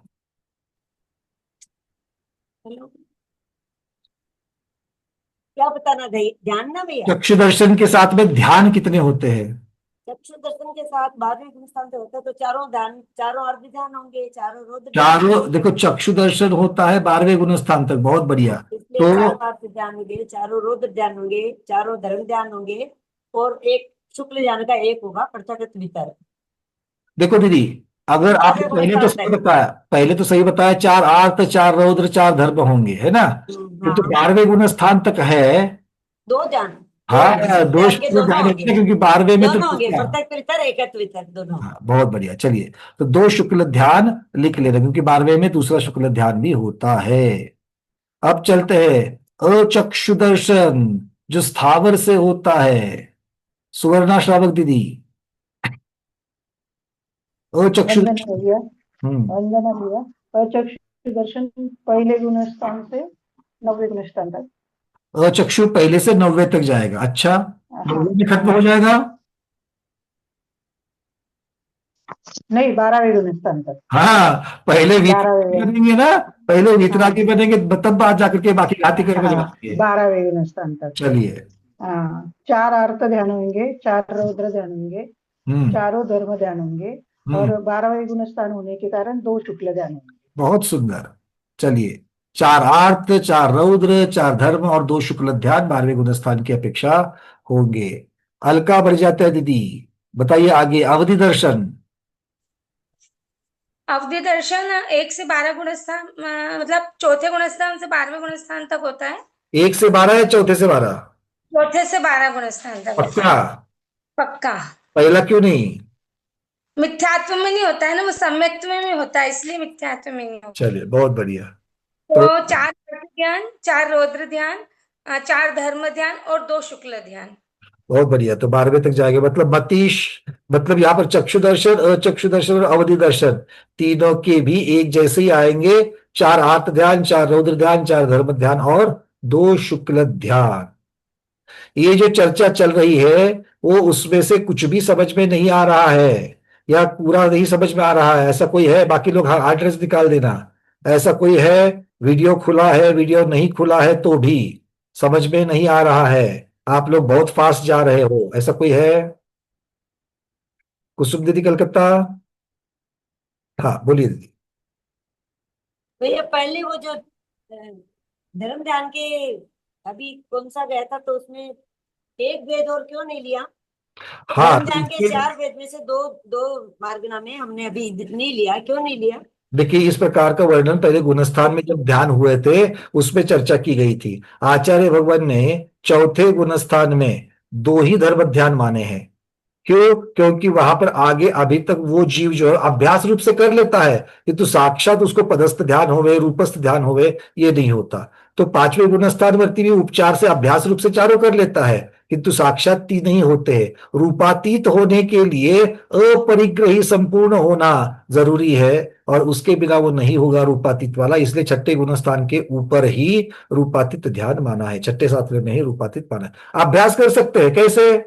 क्या बताना ध्यान ना भैया? चक्षु दर्शन के साथ में ध्यान कितने होते हैं? चक्षु दर्शन के साथ 12वें गुणस्थान से होता है, तो चारों ध्यान, चारों अर्ध ध्यान होंगे, चारों रौद्र चारों, देखो चक्षु दर्शन होता है 12वें गुणस्थान तक, बहुत बढ़िया। इसलिए तो 4 अर्ध ध्यान होंगे, चारों रौद्र ध्यान होंगे, चारों धर्म ध्यान होंगे और एक शुक्ल ध्यान का एक होगा प्रथागत वितर। देखो दीदी, अगर आपने पहले तो सही बताया, पहले तो सही बताया 4 आर्त, 4 रौद्र, 4 धर्म होंगे, है ना? तो 12वें गुण स्थान तक है 2 ध्यान। हाँ, दोष के तो दोनों ध्यान होंगे, रखना, क्योंकि 12वें में तो दोनों होंगे, क्या? प्रत्येक वितर एकत्व वितर दोनों। हाँ, बहुत बढ़िया। चलिए, तो 2 शुक्ल ध्यान लिख लेना, क्योंकि 12वें में दूसरा शुक्ल ध्यान भी होता है। अब चलते हैं अचक्षु दर्शन, जो स्थावर से होता है। सुवर्णा श्रावक दीदी, अचक्षु वंदना भैया, हम्म, वंदना भैया। अचक्षु दर्शन पहले गुणस्थान से 9वें गुणस्थान तक। अचक्षु पहले से 9वें तक जाएगा। अच्छा, 9वें में खत्म हो जाएगा? नहीं, 12वें गुणस्थान तक। हाँ, पहले 12वें बनेंगे ना, पहले वितरागी बनेंगे, तब बात जाकर के बाकी घाती करके जाएंगे। 12वें गुणस्थान तक। चलिए, 4 अर्थ ध्यान होंगे, 4 रौद्र ध्यान होंगे, चारों धर्म ध्यान होंगे और 12वें गुणस्थान होने के कारण 2 शुक्ल ध्यान होंगे। बहुत सुंदर। चलिए, 4 आर्त, 4 रौद्र, 4 धर्म और 2 शुक्ल ध्यान 12वें गुणस्थान की अपेक्षा होंगे। हल्का बढ़ जाता है दीदी, बताइए आगे। अवधि दर्शन, अवधि दर्शन 1 से 12 गुणस्थान, मतलब चौथे गुणस्थान से 12वें गुणस्थान तक होता है। 1 से 12 या चौथे से 12? चौथे से 12 गुणस्थान तक होता पक्का? है। पक्का। पहला क्यों नहीं? मिथ्यात्व में नहीं होता है ना, वो सम्यक्त्व में होता है, इसलिए मिथ्यात्व में नहीं होता। चलिए, बहुत बढ़िया। तो 4 अर्थ ध्यान, 4 रौद्र ध्यान, 4 धर्म ध्यान और 2 शुक्ल ध्यान। बहुत बढ़िया। तो 12वें तक जाएंगे, मतलब मतीश, मतलब यहाँ पर चक्षु दर्शन, अचक्षु दर्शन और अवधि दर्शन तीनों के भी एक जैसे ही आएंगे। 4 आर्त ध्यान, 4 रौद्र ध्यान, 4 धर्म ध्यान और 2 शुक्ल ध्यान। ये जो चर्चा चल रही है वो उसमें से कुछ भी समझ में नहीं आ रहा है या पूरा नहीं समझ में आ रहा है, ऐसा कोई है? बाकी लोग एड्रेस निकाल देना। ऐसा कोई है? वीडियो खुला है, वीडियो नहीं खुला है तो भी समझ में नहीं आ रहा है, आप लोग बहुत फास्ट जा रहे हो, ऐसा कोई है? कुसुम दीदी कलकत्ता, हाँ बोलिए दीदी। भैया पहले वो जो धर्म ध्यान के अभी कौन सा गया था, तो उसमें एक वेद और क्यों नहीं लिया? हाँ, धर्म ध्यान के 4 वेद में से दो दो मार्गना में हमने अभी नहीं लिया, क्यों नहीं लिया? देखिए, इस प्रकार का वर्णन पहले गुणस्थान में जब ध्यान हुए थे उसमें चर्चा की गई थी। आचार्य भगवान ने चौथे गुणस्थान में 2 ही धर्म ध्यान माने हैं। क्यों? क्योंकि वहां पर आगे अभी तक वो जीव जो है अभ्यास रूप से कर लेता है, किंतु साक्षात उसको पदस्थ ध्यान होवे, रूपस्थ ध्यान होवे, ये नहीं होता। तो 5वें गुणस्थान वर्ती भी उपचार से अभ्यास रूप से चारों कर लेता है, किंतु साक्षात नहीं होते हैं। रूपातीत होने के लिए अपरिग्रही संपूर्ण होना जरूरी है, और उसके बिना वो नहीं होगा रूपातीत वाला। इसलिए 6ठे गुणस्थान के ऊपर ही रूपातीत ध्यान माना है, 6ठे 7वें में ही रूपातीत माना है। अभ्यास कर सकते हैं कैसे?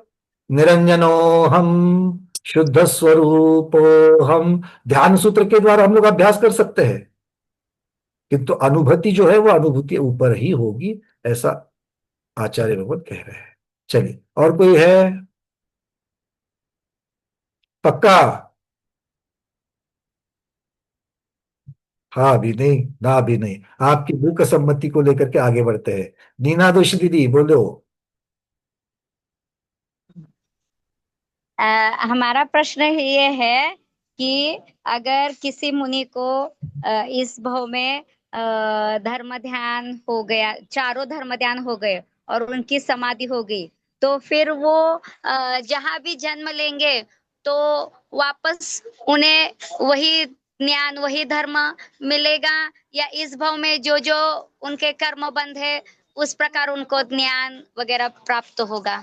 निरंजनो हम शुद्ध स्वरूपो हम, ध्यान सूत्र के द्वारा हम लोग अभ्यास कर सकते हैं, किंतु अनुभूति जो है वो अनुभूति ऊपर ही होगी, ऐसा आचार्य भगवत कह रहे हैं। चलिए, और कोई है? पक्का? हाँ भी नहीं, ना भी नहीं, आपकी मूक सम्मति को लेकर के आगे बढ़ते हैं। नीना दोषी दीदी बोलो। हमारा प्रश्न ये है कि अगर किसी मुनि को इस भव में धर्म ध्यान हो गया, चारों धर्म ध्यान हो गए और उनकी समाधि हो गई, तो फिर वो जहां भी जन्म लेंगे तो वापस उन्हें वही ज्ञान, वही धर्म मिलेगा, या इस भव में जो जो उनके कर्म बंध है उस प्रकार उनको ज्ञान वगैरह प्राप्त होगा?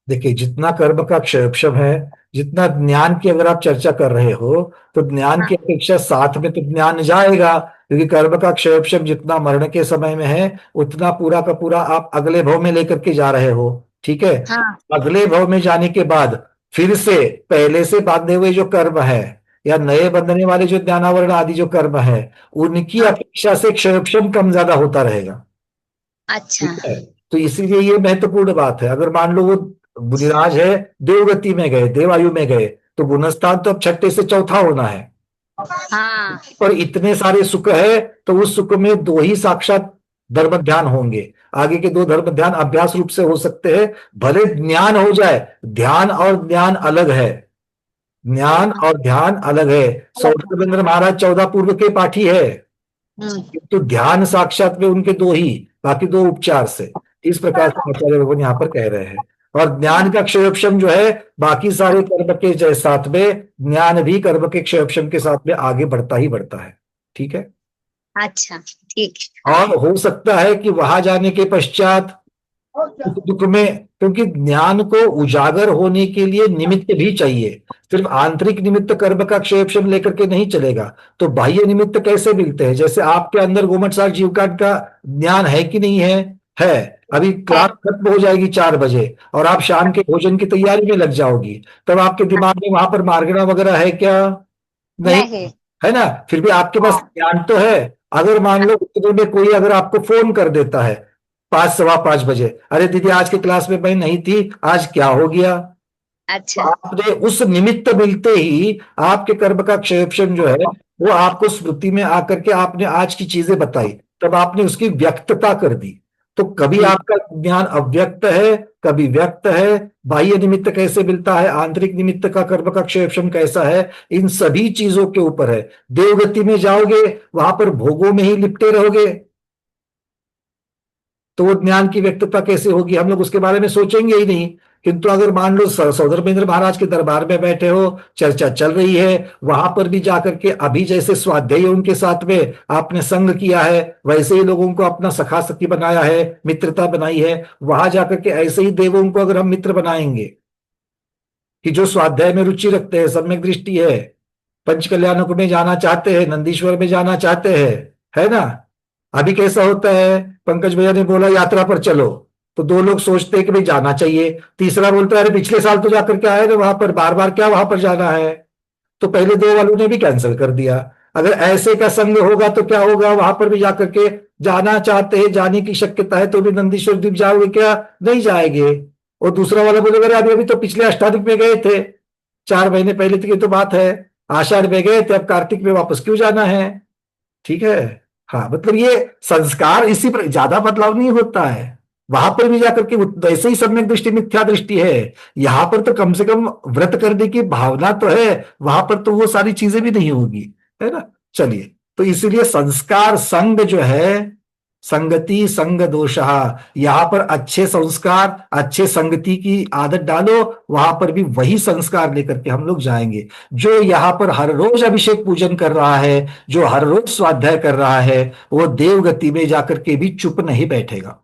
देखिए, जितना कर्म का क्षयक्षम है, जितना ज्ञान की अगर आप चर्चा कर रहे हो, तो ज्ञान की अपेक्षा साथ में तो ज्ञान जाएगा, क्योंकि कर्म का क्षयक्षम जितना मरण के समय में है उतना पूरा का पूरा आप अगले भव में लेकर के जा रहे हो। ठीक है? हाँ। अगले भव में जाने के बाद फिर से पहले से बांधे हुए जो कर्म है या नए बंधने वाले जो ज्ञानावरण आदि जो कर्म है, उनकी अपेक्षा से क्षयक्षम कम ज्यादा होता रहेगा। अच्छा। ठीक है? तो इसीलिए ये महत्वपूर्ण बात है। अगर मान लो वो बुधिराज है, देवगति में गए, देवायु में गए, तो गुणस्थान तो अब 6ठे से 4था होना है। हाँ। और इतने सारे सुख है तो उस सुख में 2 ही साक्षात धर्म ध्यान होंगे। आगे के 2 धर्म ध्यान अभ्यास रूप से हो सकते हैं, भले ज्ञान हो जाए। ध्यान और ज्ञान अलग है, ज्ञान और ध्यान अलग है। सौरभेंद्र महाराज 14 पूर्व के पाठी है, तो ध्यान साक्षात में उनके 2 ही, बाकी 2 उपचार से। इस प्रकार से आचार्य भगवान यहाँ पर कह रहे हैं। और ज्ञान का क्षयोपशम जो है बाकी सारे कर्म के साथ में, ज्ञान भी कर्म के क्षयोपशम के साथ में आगे बढ़ता ही बढ़ता है। ठीक है? अच्छा, ठीक। और हो सकता है कि वहां जाने के पश्चात दुख में, क्योंकि ज्ञान को उजागर होने के लिए निमित्त भी चाहिए। सिर्फ आंतरिक निमित्त कर्म का क्षयक्षम लेकर के नहीं चलेगा, तो बाह्य निमित्त कैसे मिलते हैं? जैसे आपके अंदर गोमटसार जीवकांड का ज्ञान है कि नहीं है? है। अभी क्लास खत्म हो जाएगी 4 बजे और आप शाम के भोजन की तैयारी में लग जाओगी, तब आपके दिमाग में वहां पर मार्गना वगैरह है क्या? नहीं है ना? फिर भी आपके पास ज्ञान तो है। अगर मान लो इतने में कोई अगर आपको फोन कर देता है 5, सवा 5 बजे, अरे दीदी आज के क्लास में मैं नहीं थी, आज क्या हो गया? अच्छा। तो आपने उस निमित्त मिलते ही आपके कर्म का क्षयक्षम जो है वो आपको स्मृति में आकर के आपने आज की चीजें बताई, तब आपने उसकी व्यक्तता कर दी। तो कभी आपका ज्ञान अव्यक्त है, कभी व्यक्त है। बाह्य निमित्त कैसे मिलता है, आंतरिक निमित्त का कर्म का क्षयक्षम कैसा है, इन सभी चीजों के ऊपर है। देवगति में जाओगे, वहां पर भोगों में ही लिपटे रहोगे, तो वो ज्ञान की व्यक्तता कैसे होगी? हम लोग उसके बारे में सोचेंगे ही नहीं, किंतु अगर मान लो सौधर्मेंद्र महाराज के दरबार में बैठे हो, चर्चा चल रही है, वहां पर भी जाकर के अभी जैसे स्वाध्यायी उनके साथ में आपने संग किया है, वैसे ही लोगों को अपना सखा सखी बनाया है, मित्रता बनाई है, वहां जाकर के ऐसे ही देवों को अगर हम मित्र बनाएंगे कि जो स्वाध्याय में रुचि रखते हैं, सम्यक दृष्टि है, पंच कल्याणक में जाना चाहते हैं, नंदीश्वर में जाना चाहते हैं, है ना। अभी कैसा होता है, पंकज भैया ने बोला यात्रा पर चलो, तो दो लोग सोचते हैं कि भाई जाना चाहिए, तीसरा बोलता है अरे पिछले साल तो जाकर के आए थे वहां पर, बार बार क्या वहां पर जाना है, तो पहले दो वालों ने भी कैंसिल कर दिया। अगर ऐसे का संग होगा तो क्या होगा, वहां पर भी जाकर के जाना चाहते हैं, जाने की शक्यता है, तो भी नंदीश्वर द्वीप जाओगे क्या, नहीं जाएंगे। और दूसरा वाला बोलेगा अरे अभी अभी तो पिछले अष्टाधिक में गए थे, 4 महीने पहले की तो बात है, आषाढ़ में गए थे, अब कार्तिक में वापस क्यों जाना है। ठीक है, हाँ, मतलब ये संस्कार इसी पर ज्यादा बदलाव नहीं होता है। वहां पर भी जाकर के वैसे ही सम्यक दृष्टि मिथ्या दृष्टि है, यहां पर तो कम से कम व्रत करने की भावना तो है, वहां पर तो वो सारी चीजें भी नहीं होगी, है ना। चलिए, तो इसीलिए संस्कार संग जो है, संगति संग दोषः, यहां पर अच्छे संस्कार, अच्छे संगति की आदत डालो, वहां पर भी वही संस्कार लेकर के हम लोग जाएंगे। जो यहां पर हर रोज अभिषेक पूजन कर रहा है, जो हर रोज स्वाध्याय कर रहा है, वो देवगति में जाकर के भी चुप नहीं बैठेगा।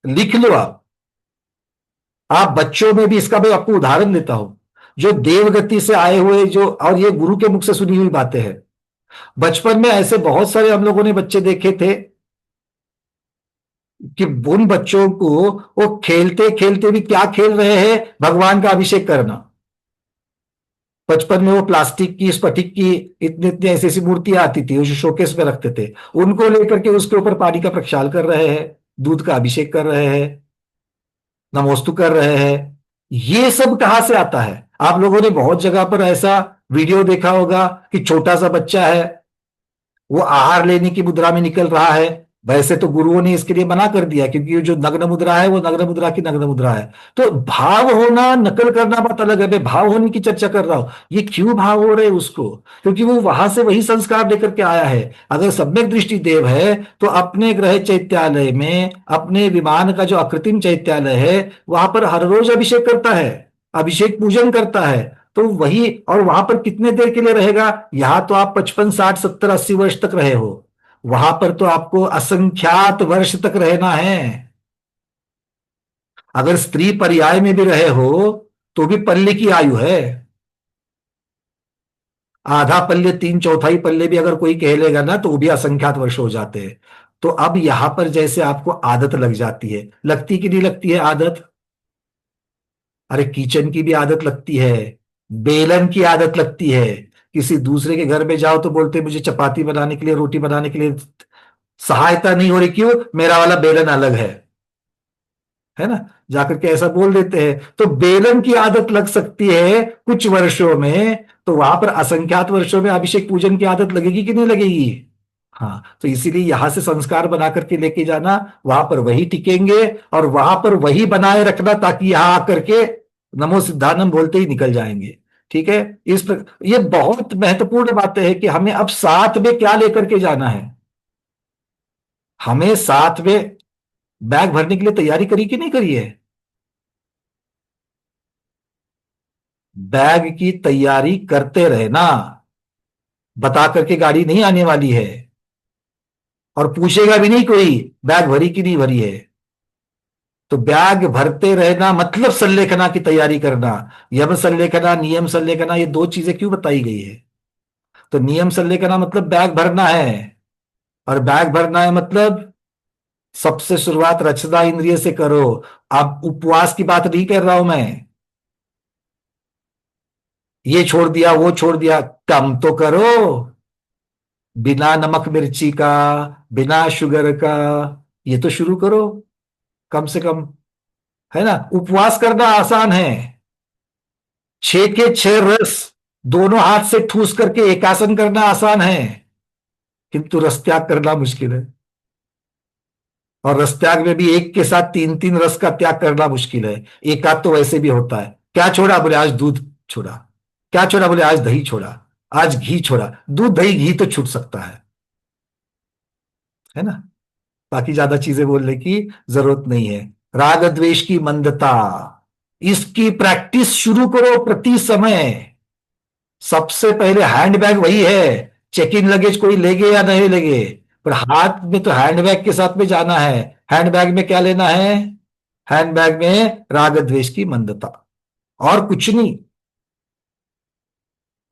लिख लो आप बच्चों में भी इसका मैं आपको उदाहरण देता हूं, जो देवगति से आए हुए, जो, और ये गुरु के मुख से सुनी हुई बातें हैं। बचपन में ऐसे बहुत सारे हम लोगों ने बच्चे देखे थे कि उन बच्चों को वो खेलते खेलते भी क्या खेल रहे हैं, भगवान का अभिषेक करना। बचपन में वो प्लास्टिक की, स्फटिक की इतनी इतनी ऐसी ऐसी मूर्तियां आती थी, जो शोकेस में रखते थे, उनको लेकर के उसके ऊपर पानी का प्रक्षाल कर रहे हैं, दूध का अभिषेक कर रहे हैं, नमोस्तु कर रहे हैं। ये सब कहां से आता है? आप लोगों ने बहुत जगह पर ऐसा वीडियो देखा होगा कि छोटा सा बच्चा है, वो आहार लेने की मुद्रा में निकल रहा है। वैसे तो गुरुओं ने इसके लिए मना कर दिया, क्योंकि जो नग्न मुद्रा है वो नग्न मुद्रा की नग्न मुद्रा है। तो भाव होना, नकल करना बात अलग है। मैं भाव होने की चर्चा कर रहा हूं। ये क्यों भाव हो रहे उसको? क्योंकि वो वहां से वही संस्कार लेकर के आया है। अगर सम्यक दृष्टि देव है तो अपने ग्रह चैत्यालय में, अपने विमान का जो अकृत्रिम चैत्यालय है, वहां पर हर रोज अभिषेक करता है, अभिषेक पूजन करता है। तो वही, और वहां पर कितने देर के लिए रहेगा? यहां तो आप 55, 60, 70, 80 वर्ष तक रहे हो, वहां पर तो आपको असंख्यात वर्ष तक रहना है। अगर स्त्री पर्याय में भी रहे हो तो भी पल्ले की आयु है। आधा पल्ले, 3/4 पल्ले भी अगर कोई कह लेगा ना, तो वो भी असंख्यात वर्ष हो जाते हैं। तो अब यहां पर जैसे आपको आदत लग जाती है, लगती कि नहीं लगती है आदत? अरे किचन की भी आदत लगती है, बेलन की आदत लगती है। किसी दूसरे के घर में जाओ तो बोलते मुझे चपाती बनाने के लिए, रोटी बनाने के लिए सहायता नहीं हो रही, क्यों? मेरा वाला बेलन अलग है ना, जाकर के ऐसा बोल देते हैं। तो बेलन की आदत लग सकती है कुछ वर्षों में, तो वहां पर असंख्यात वर्षों में अभिषेक पूजन की आदत लगेगी कि नहीं लगेगी? हाँ, तो इसीलिए यहां से संस्कार बना करके लेके जाना, वहां पर वही टिकेंगे और वहां पर वही बनाए रखना, ताकि यहां आकर के नमो सिद्धानम बोलते ही निकल जाएंगे। ठीक है, ये बहुत महत्वपूर्ण बातें हैं कि हमें अब साथ में क्या लेकर के जाना है। हमें साथ में बैग भरने के लिए तैयारी करी कि नहीं करी है? बैग की तैयारी करते रहना, बता करके गाड़ी नहीं आने वाली है, और पूछेगा भी नहीं कोई बैग भरी कि नहीं भरी है। तो बैग भरते रहना मतलब संलेखना की तैयारी करना। यम संलेखना, नियम संलेखना, ये 2 चीजें क्यों बताई गई है? तो नियम संलेखना मतलब बैग भरना है, और बैग भरना है मतलब सबसे शुरुआत रचना इंद्रिय से करो। अब उपवास की बात नहीं कर रहा हूं मैं, ये छोड़ दिया वो छोड़ दिया, कम तो करो। बिना नमक मिर्ची का, बिना शुगर का, ये तो शुरू करो कम से कम, है ना। उपवास करना आसान है, 6 के 6 रस दोनों हाथ से ठूस करके एकासन करना आसान है, किंतु रस त्याग करना मुश्किल है। और रस त्याग में भी एक के साथ 3-3 रस का त्याग करना मुश्किल है। एक आध तो वैसे भी होता है। क्या छोड़ा? बोले आज दूध छोड़ा। क्या छोड़ा? बोले आज दही छोड़ा, आज घी छोड़ा। दूध दही घी तो छूट सकता है ना। बाकी ज्यादा चीजें बोलने की जरूरत नहीं है। राग द्वेष की मंदता, इसकी प्रैक्टिस शुरू करो प्रति समय। सबसे पहले हैंडबैग वही है, चेक इन लगेज कोई लेगे या नहीं लेगे, पर हाथ में तो हैंडबैग के साथ में जाना है। हैंडबैग में क्या लेना है? हैंडबैग में राग द्वेष की मंदता, और कुछ नहीं।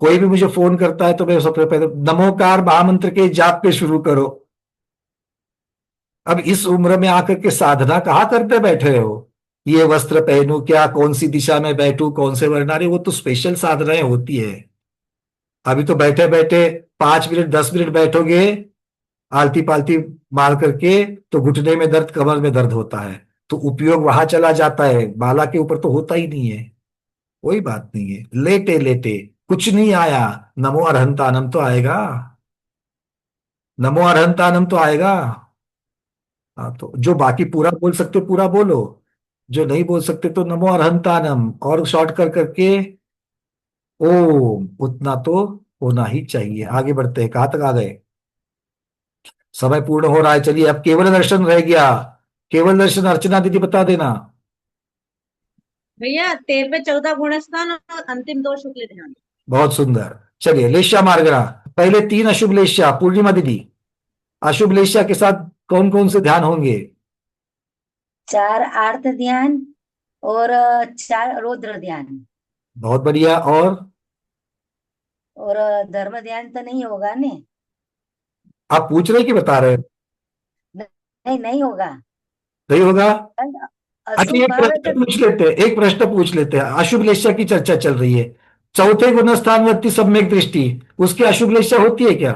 कोई भी मुझे फोन करता है तो मैं सबसे पहले नमोकार महामंत्र के जाप पे शुरू करो। अब इस उम्र में आकर के साधना कहाँ करते बैठे हो? ये वस्त्र पहनूं क्या, कौन सी दिशा में बैठूं, कौन से वर्णारे, वो तो स्पेशल साधनाएं होती है। अभी तो बैठे बैठे 5 मिनट 10 मिनट बैठोगे आलती पालती मार करके तो घुटने में दर्द, कमर में दर्द होता है, तो उपयोग वहां चला जाता है, बाला के ऊपर तो होता ही नहीं है। कोई बात नहीं है, लेटे लेटे कुछ नहीं आया, नमो अरहंतानम तो आएगा, नमो अरहंतानम तो आएगा। हाँ, तो जो बाकी पूरा बोल सकते हो पूरा बोलो, जो नहीं बोल सकते तो नमो अरहंतानम और शॉर्ट कर करके ओम, उतना तो होना ही चाहिए। आगे बढ़ते हैं, कहां तक आ गए? समय पूर्ण हो रहा है, चलिए अब केवल दर्शन रह गया। केवल दर्शन अर्चना दीदी बता देना। भैया 13वें 14 गुणस्थान और अंतिम 2 शुक्ल ध्यान। बहुत सुंदर। चलिए लेश्या मार्गना, पहले 3 अशुभ लेश्या, पूर्णिमा दीदी, अशुभ लेश्या के साथ कौन कौन से ध्यान होंगे? 4 आर्त ध्यान और 4 रौद्र ध्यान। बहुत बढ़िया। और धर्म ध्यान तो नहीं होगा ने? आप पूछ रहे कि बता रहे? नहीं, नहीं होगा। नहीं होगा? अच्छा, अशुभ एक भाव है प्रश्न तो पूछ लेते हैं, एक प्रश्न पूछ लेते हैं। अशुभ लेश्या की चर्चा चल रही है, चौथे गुणस्थानवती सम्यक दृष्टि, उसकी अशुभ लेश्या होती है क्या?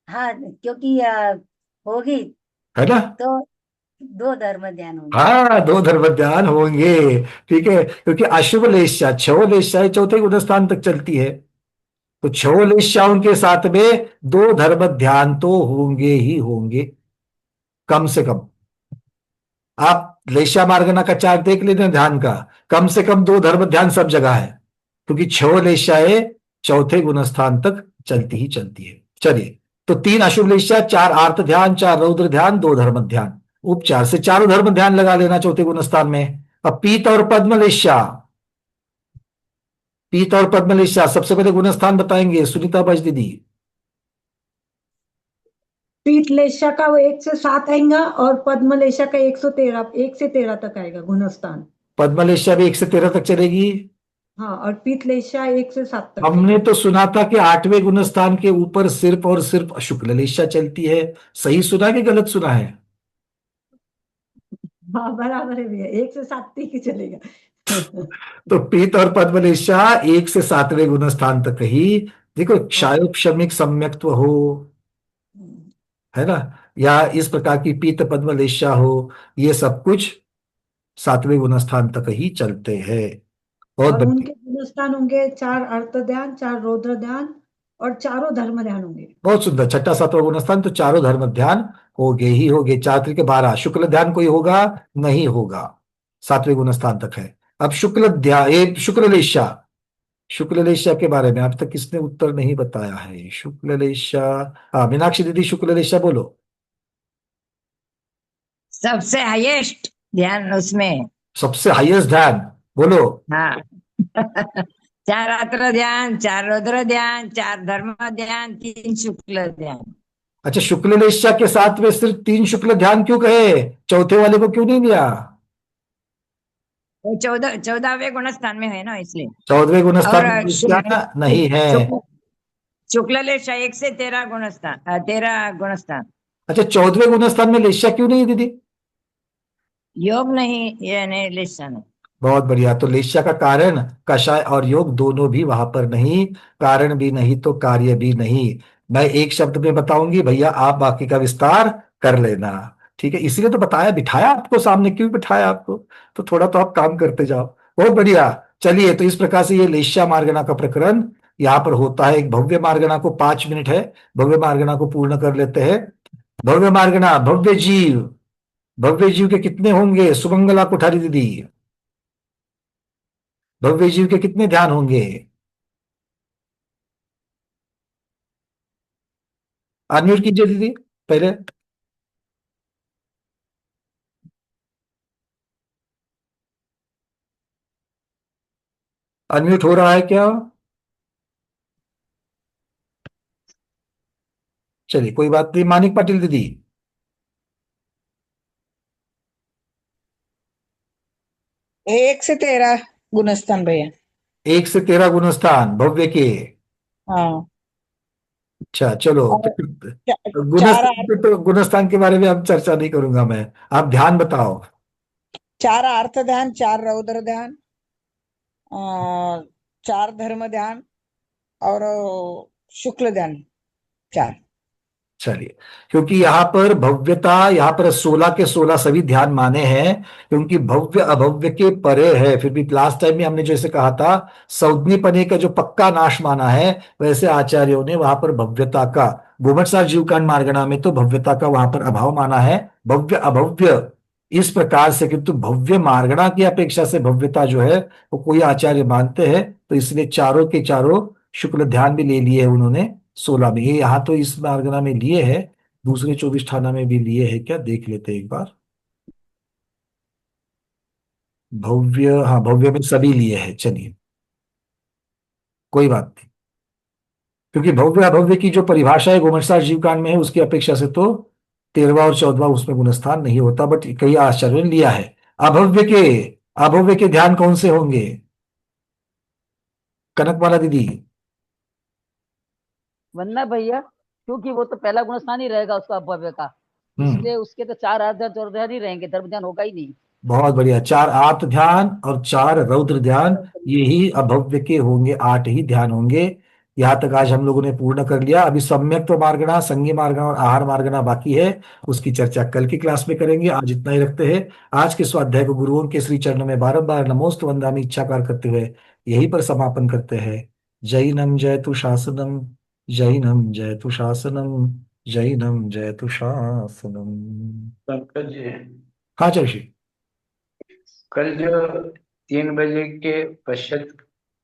हाँ, क्योंकि होगी है ना? तो 2 धर्म ध्यान होंगे। हाँ, 2 धर्म ध्यान होंगे। ठीक है, क्योंकि अशुभ लेश्या 6 लेश्याएं चौथे गुणस्थान तक चलती है, तो 6 लेश्याओं के साथ में 2 धर्म ध्यान तो होंगे ही होंगे, कम से कम। आप लेश्या मार्गना का चार्ट देख लेते ध्यान का, कम से कम 2 धर्म ध्यान सब जगह है, क्योंकि 6 लेश्याएं चौथे गुणस्थान तक चलती ही चलती है। चलिए, तो 3 अशुभ लेश्या, 4 आर्त ध्यान, 4 रौद्र ध्यान, 2 धर्म ध्यान, उपचार से चारों धर्म ध्यान लगा लेना चौथे गुणस्थान में। अब पीत और पद्म लेश्या, पीत और पद्म लेश्या सबसे पहले गुणस्थान बताएंगे सुनीता बज दीदी। पीतलेशा का वो 1 से 7 आएगा और पद्मलेशा का 113 1 से 13 तक आएगा गुणस्थान। पद्मलेश्या भी 1 से 13 तक चलेगी। हाँ, और पीतलेशा 1 से 7 तक हमने तो सुना था कि 8वें गुणस्थान के ऊपर सिर्फ और सिर्फ शुक्ललेशा चलती है, सही सुना कि गलत सुना है? हाँ, बराबर है भैया, 1 से 7 तक ही चलेगा। तो पीत और पद्मलेशा 1 से 7वें गुणस्थान तक ही। देखो, क्षायोपशमिक सम्यक्त्व हो, है ना, या इस प्रकार की पीत पद्मलेशा हो, ये सब कुछ 7वें गुणस्थान तक ही चलते हैं। बहुत और बढ़िया, उनके गुणस्थान होंगे 4 अर्थ ध्यान, 4 रौद्र ध्यान और चारों धर्म ध्यान होंगे। बहुत सुंदर। छठा 7वां गुणस्थान तो चारों धर्म ध्यान होगे ही होगे। 4 त्रिके 12, शुक्ल ध्यान कोई होगा नहीं होगा, 7वें गुणस्थान तक है। अब शुक्ल ध्यान, एक शुक्ललेशा, शुक्ललेशा के बारे में अब तक किसने उत्तर नहीं बताया है? शुक्ललेशा, हाँ मीनाक्षी दीदी, शुक्ललेशा बोलो। सबसे हाईएस्ट ध्यान उसमें। सबसे हाईएस्ट ध्यान बोलो। हाँ 4 आत्र ध्यान, 4 रौद्र ध्यान, 4 धर्म ध्यान, 3 शुक्ल ध्यान। अच्छा, शुक्ललेशा के साथ में सिर्फ 3 शुक्ल ध्यान क्यों कहे, चौथे वाले को क्यों नहीं लिया? वो 14वें गुणस्थान में है ना, इसलिए। 14वें गुणस्थान में नहीं है। शुक्ललेशा 1 से 13 गुणस्थान, 13 गुणस्थान। अच्छा, 14वें गुणस्थान में लेशा क्यों नहीं है दीदी? योग नहीं, ये नहीं, लेशा नहीं। बहुत बढ़िया। तो लेशा का कारण कषाय और योग दोनों भी वहां पर नहीं, कारण भी नहीं तो कार्य भी नहीं। मैं एक शब्द में बताऊंगी भैया, आप बाकी का विस्तार कर लेना, ठीक है? इसीलिए तो बताया, बिठाया आपको सामने, क्यों बिठाया आपको? तो थोड़ा तो आप काम करते जाओ। बहुत बढ़िया। चलिए, तो इस प्रकार से ये लेशा मार्गना का प्रकरण यहाँ पर होता है। एक भव्य मार्गना को 5 मिनट है, भव्य मार्गना को पूर्ण कर लेते हैं। भव्य मार्गना, भव्य जीव, भव्य जीव के कितने होंगे सुमंगला कोठारी दीदी? भव्य जीव के कितने ध्यान होंगे? अनम्यूट कीजिए दीदी पहले। अनम्यूट हो रहा है क्या? चलिए कोई बात नहीं। मानिक पाटिल दीदी। 1 से 13 गुणस्थान भैया। 1 से 13 गुणस्थान भव्य के। हाँ। अच्छा चलो, और चार गुणस्थान तो गुणस्थान के बारे में अब चर्चा नहीं करूंगा मैं। आप ध्यान बताओ। 4 अर्थ ध्यान, 4 रौद्र ध्यान, 4 धर्म ध्यान और शुक्ल ध्यान 4। चलिए, क्योंकि यहाँ पर भव्यता, यहाँ पर 16 के 16 सभी ध्यान माने हैं, क्योंकि भव्य अभव्य के परे है। फिर भी लास्ट टाइम में हमने जैसे कहा था, सौज्ञपने का जो पक्का नाश माना है, वैसे आचार्यों ने वहां पर भव्यता का, गोमटसार जीवकांड मार्गणा में तो भव्यता का वहां पर अभाव माना है। भव्य अभव्य इस प्रकार से, किंतु भव्य मार्गणा की अपेक्षा से भव्यता जो है वो कोई आचार्य मानते हैं, तो इसलिए चारों के चारों शुक्ल ध्यान भी ले लिए हैं उन्होंने 16 में। ये यहाँ तो इस मार्गना में लिए हैं, दूसरे 24 ठाना में भी लिए हैं क्या, देख लेते हैं एक बार। भव्य, हाँ भव्य में सभी लिए हैं। चलिए कोई बात नहीं, क्योंकि भव्य अभव्य की जो परिभाषा है गोमटसार जीवकांड में है, उसकी अपेक्षा से तो 13वां और 14वां उसमें गुणस्थान नहीं होता, बट कई आचार्यों ने लिया है। अभव्य के, अभव्य के ध्यान कौन से होंगे? कनकमाला दीदी। वन्ना भैया, क्योंकि वो तो पहला गुणस्थान ही रहेगा उसका अभव्य का, इसलिए उसके तो 4 अर्ध ध्यान 4 ध्यान ही रहेंगे, धर्म ध्यान होगा ही नहीं। बहुत बढ़िया, 4 आर्त ध्यान और 4 रौद्र ध्यान, ये ही अभव्य के होंगे, 8 ही ध्यान होंगे। यहाँ तक आज हम लोगों ने पूर्ण कर लिया। अभी सम्यक तो मार्गणा, संज्ञ मार्गणा और आहार मार्गणा बाकी है, उसकी चर्चा कल की क्लास में करेंगे। आज इतना ही रखते हैं। आज के स्वाध्याय को गुरुओं के श्री चरणों में बारंबार नमोस्त वंदामि इच्छाकार करते हुए यहीं पर समापन करते हैं। जैनम जयतु शासनम, जैनम जयतु शासनम, जैनम जयतु शासनम। पंकज जी, हाँ चर्षि। कल जो 3 बजे के पश्चात